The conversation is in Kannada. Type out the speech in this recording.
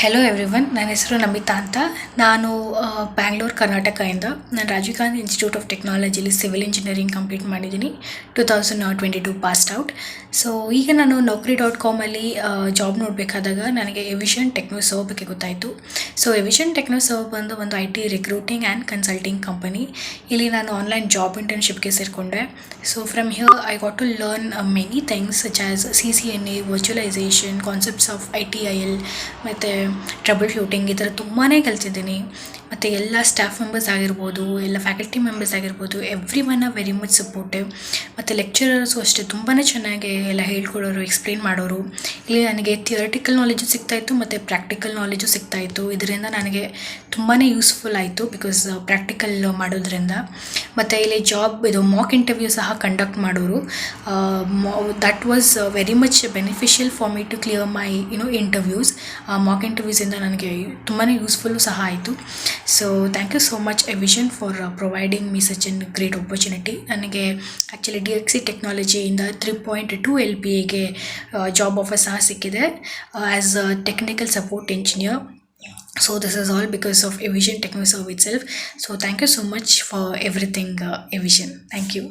ಹೆಲೋ ಎವ್ರಿವನ್, ನನ್ನ ಹೆಸರು ನಮಿತಾ ಅಂತ. ನಾನು ಬ್ಯಾಂಗ್ಳೂರು ಕರ್ನಾಟಕದಿಂದ. ನಾನು ರಾಜೀವ್ ಗಾಂಧಿ ಇನ್ಸ್ಟಿಟ್ಯೂಟ್ ಆಫ್ ಟೆಕ್ನಾಲಜಿಲಿ ಸಿವಿಲ್ ಇಂಜಿನಿಯರಿಂಗ್ ಕಂಪ್ಲೀಟ್ ಮಾಡಿದ್ದೀನಿ. 2022 ಪಾಸ್ಡ್ ಔಟ್. ಸೊ ಈಗ ನಾನು Naukri.com ಜಾಬ್ ನೋಡಬೇಕಾದಾಗ ನನಗೆ ಎವಿಷನ್ ಟೆಕ್ನೋಸರ್ವ್ ಬಗ್ಗೆ ಗೊತ್ತಾಯಿತು. ಸೊ ಎವಿಷನ್ ಟೆಕ್ನೋಸರ್ವ್ ಬಂದು ಒಂದು IT recruiting and consulting company. ಇಲ್ಲಿ ನಾನು ಆನ್ಲೈನ್ ಜಾಬ್ ಇಂಟರ್ನ್ಶಿಪ್ಗೆ ಸೇರಿಕೊಂಡೆ. So from here I got to learn many things such as CCNA, virtualization, concepts of ITIL ಮತ್ತು ಟ್ರಬಲ್ ಶೂಟಿಂಗ್. ಈ ಥರ ತುಂಬಾ ಕಲಿತಿದ್ದೀನಿ. ಮತ್ತು ಎಲ್ಲ ಸ್ಟಾಫ್ ಮೆಂಬರ್ಸ್ ಆಗಿರ್ಬೋದು, ಎಲ್ಲ ಫ್ಯಾಕಲ್ಟಿ ಮೆಂಬರ್ಸ್ ಆಗಿರ್ಬೋದು, every one are very much supportive. ಮತ್ತು ಲೆಕ್ಚರರ್ಸು ಅಷ್ಟೇ ತುಂಬಾ ಚೆನ್ನಾಗಿ ಎಲ್ಲ ಹೇಳ್ಕೊಡೋರು, ಎಕ್ಸ್ಪ್ಲೇನ್ ಮಾಡೋರು. ಇಲ್ಲಿ ನನಗೆ ಥಿಯರಿಟಿಕಲ್ ನಾಲೆಜು ಸಿಗ್ತಾಯಿತ್ತು ಮತ್ತು ಪ್ರಾಕ್ಟಿಕಲ್ ನಾಲೆಜು ಸಿಗ್ತಾಯಿತ್ತು. ಇದರಿಂದ ನನಗೆ ತುಂಬಾ ಯೂಸ್ಫುಲ್ ಆಯಿತು ಬಿಕಾಸ್ ಪ್ರಾಕ್ಟಿಕಲ್ ಮಾಡೋದ್ರಿಂದ. ಮತ್ತು ಇಲ್ಲಿ ಇದು ಮಾಕ್ ಇಂಟರ್ವ್ಯೂ ಸಹ ಕಂಡಕ್ಟ್ ಮಾಡೋರು. That was very much beneficial for me to clear my interviews. Mock ಇಂಟರ್ವ್ಯೂಸಿಂದ ನನಗೆ ತುಂಬಾ ಯೂಸ್ಫುಲ್ಲು ಸಹ ಆಯಿತು. So thank you so much Evision for providing me such an great opportunity. ನನಗೆ ಆ್ಯಕ್ಚುಲಿ DXC ಟೆಕ್ನಾಲಜಿಯಿಂದ 3.2 LPAಗೆ ಜಾಬ್ ಆಫರ್ ಸಹ ಸಿಕ್ಕಿದೆ as a technical support engineer. So this is all because of Evision TechnoServe itself. So thank you so much for everything, Evision. Thank you.